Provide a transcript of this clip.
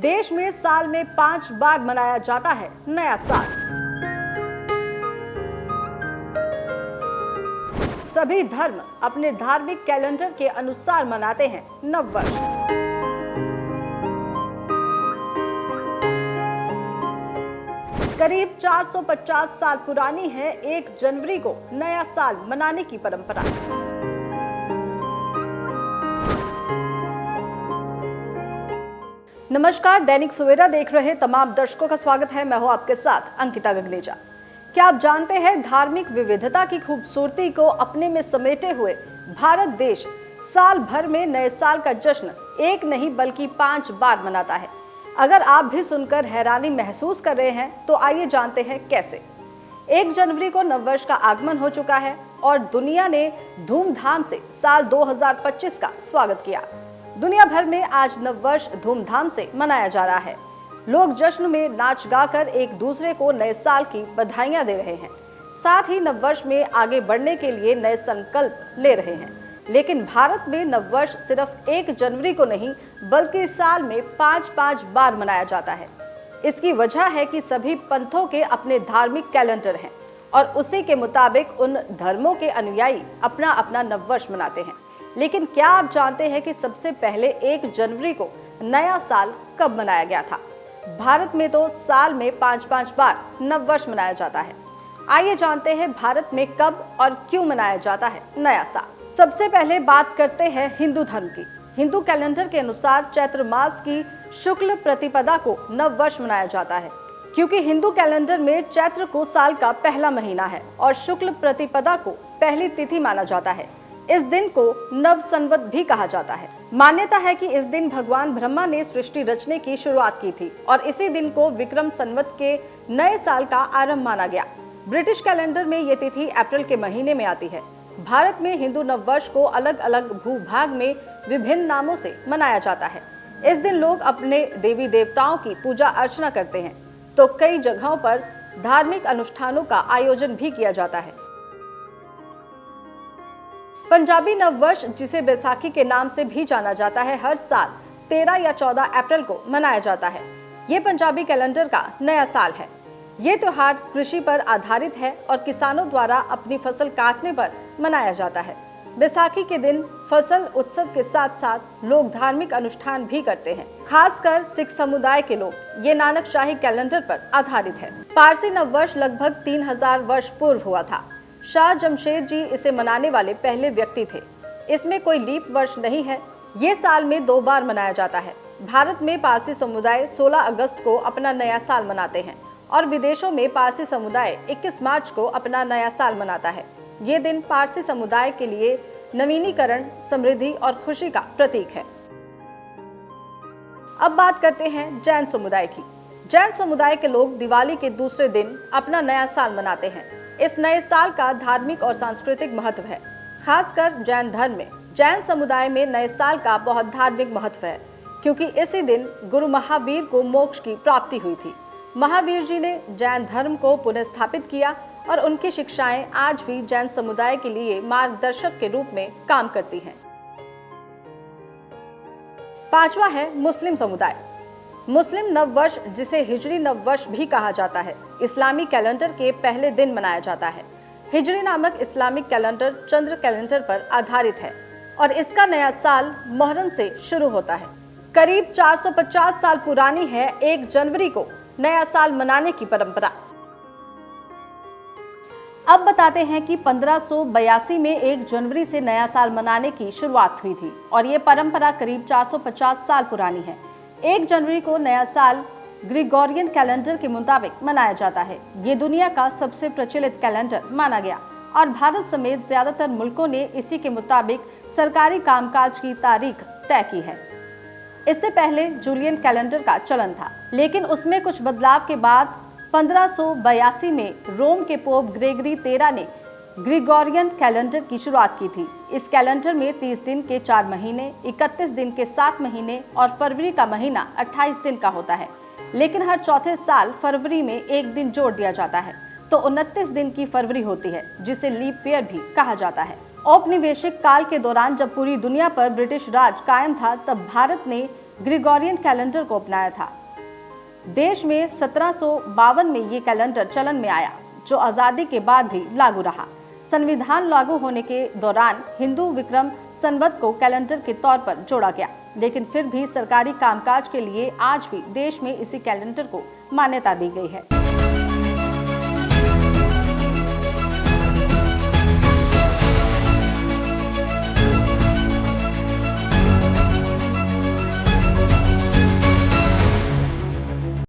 देश में साल में 5 बार मनाया जाता है नया साल। सभी धर्म अपने धार्मिक कैलेंडर के अनुसार मनाते हैं नव वर्ष। करीब 450 साल पुरानी है 1 जनवरी को नया साल मनाने की परंपरा। नमस्कार, दैनिक सवेरा देख रहे तमाम दर्शकों का स्वागत है। मैं हूं आपके साथ अंकिता गगनेजा। क्या आप जानते हैं, धार्मिक विविधता की खूबसूरती को अपने में समेटे हुए भारत देश साल भर में नए साल का जश्न एक नहीं बल्कि 5 बार मनाता है। अगर आप भी सुनकर हैरानी महसूस कर रहे हैं तो आइए जानते हैं कैसे। 1 जनवरी को नववर्ष का आगमन हो चुका है और दुनिया ने धूमधाम से साल 2025 का स्वागत किया। दुनिया भर में आज नववर्ष धूमधाम से मनाया जा रहा है। लोग जश्न में नाच गाकर एक दूसरे को नए साल की बधाइयां दे रहे हैं, साथ ही नववर्ष में आगे बढ़ने के लिए नए संकल्प ले रहे हैं। लेकिन भारत में नववर्ष सिर्फ 1 जनवरी को नहीं बल्कि साल में 5-5 बार मनाया जाता है। इसकी वजह है कि सभी पंथों के अपने धार्मिक कैलेंडर हैं और उसी के मुताबिक उन धर्मों के अनुयायी अपना अपना नववर्ष मनाते हैं। लेकिन क्या आप जानते हैं कि सबसे पहले 1 जनवरी को नया साल कब मनाया गया था? भारत में तो साल में 5-5 बार नववर्ष मनाया जाता है। आइए जानते हैं भारत में कब और क्यों मनाया जाता है नया साल। सबसे पहले बात करते हैं हिंदू धर्म की। हिंदू कैलेंडर के अनुसार चैत्र मास की शुक्ल प्रतिपदा को नववर्ष मनाया जाता है, क्योंकि हिंदू कैलेंडर में चैत्र को साल का पहला महीना है और शुक्ल प्रतिपदा को पहली तिथि माना जाता है। इस दिन को नव संवत भी कहा जाता है। मान्यता है कि इस दिन भगवान ब्रह्मा ने सृष्टि रचने की शुरुआत की थी और इसी दिन को विक्रम संवत के नए साल का आरंभ माना गया। ब्रिटिश कैलेंडर में ये तिथि अप्रैल के महीने में आती है। भारत में हिंदू नववर्ष को अलग अलग भूभाग में विभिन्न नामों से मनाया जाता है। इस दिन लोग अपने देवी देवताओं की पूजा अर्चना करते हैं, तो कई जगहों पर धार्मिक अनुष्ठानों का आयोजन भी किया जाता है। पंजाबी नववर्ष, जिसे बैसाखी के नाम से भी जाना जाता है, हर साल 13 या 14 अप्रैल को मनाया जाता है। ये पंजाबी कैलेंडर का नया साल है। ये त्योहार कृषि पर आधारित है और किसानों द्वारा अपनी फसल काटने पर मनाया जाता है। बैसाखी के दिन फसल उत्सव के साथ साथ लोग धार्मिक अनुष्ठान भी करते हैं। खासकर सिख समुदाय के लोग ये नानक शाही कैलेंडर पर आधारित है। पारसी नववर्ष लगभग 3000 वर्ष पूर्व हुआ था। शाह जमशेद जी इसे मनाने वाले पहले व्यक्ति थे। इसमें कोई लीप वर्ष नहीं है। ये साल में 2 बार मनाया जाता है। भारत में पारसी समुदाय 16 अगस्त को अपना नया साल मनाते हैं और विदेशों में पारसी समुदाय 21 मार्च को अपना नया साल मनाता है। ये दिन पारसी समुदाय के लिए नवीनीकरण, समृद्धि और खुशी का प्रतीक है। अब बात करते हैं जैन समुदाय की। जैन समुदाय के लोग दिवाली के दूसरे दिन अपना नया साल मनाते हैं। इस नए साल का धार्मिक और सांस्कृतिक महत्व है। खासकर जैन धर्म में, जैन समुदाय में नए साल का बहुत धार्मिक महत्व है, क्योंकि इसी दिन गुरु महावीर को मोक्ष की प्राप्ति हुई थी। महावीर जी ने जैन धर्म को पुनः स्थापित किया और उनकी शिक्षाएं आज भी जैन समुदाय के लिए मार्गदर्शक के रूप में काम करती हैं। 5वां है मुस्लिम समुदाय। मुस्लिम नववर्ष, जिसे हिजरी नववर्ष भी कहा जाता है, इस्लामी कैलेंडर के पहले दिन मनाया जाता है। हिजरी नामक इस्लामिक कैलेंडर चंद्र कैलेंडर पर आधारित है और इसका नया साल मुहर्रम से शुरू होता है। करीब 450 साल पुरानी है 1 जनवरी को नया साल मनाने की परंपरा। अब बताते हैं कि 1582 में 1 जनवरी से नया साल मनाने की शुरुआत हुई थी और ये परंपरा करीब 450 साल पुरानी है। 1 जनवरी को नया साल ग्रिगोरियन कैलेंडर के मुताबिक मनाया जाता है। ये दुनिया का सबसे प्रचलित कैलेंडर माना गया और भारत समेत ज्यादातर मुल्कों ने इसी के मुताबिक सरकारी कामकाज की तारीख तय की है। इससे पहले जूलियन कैलेंडर का चलन था, लेकिन उसमें कुछ बदलाव के बाद 1582 में रोम के पोप ग्रेगरी 13 ने ग्रिगोरियन कैलेंडर की शुरुआत की थी। इस कैलेंडर में 30 दिन के 4 महीने, 31 दिन के 7 महीने और फरवरी का महीना 28 दिन का होता है। लेकिन हर चौथे साल फरवरी में 1 दिन जोड़ दिया जाता है, तो 29 दिन की फरवरी होती है, जिसे लीप ईयर भी कहा जाता है। औपनिवेशिक काल के दौरान जब पूरी दुनिया पर ब्रिटिश राज कायम था, तब भारत ने ग्रिगोरियन कैलेंडर को अपनाया था। देश में 1752 में ये कैलेंडर चलन में आया, जो आजादी के बाद भी लागू रहा। संविधान लागू होने के दौरान हिंदू विक्रम संवत को कैलेंडर के तौर पर जोड़ा गया, लेकिन फिर भी सरकारी कामकाज के लिए आज भी देश में इसी कैलेंडर को मान्यता दी गई है।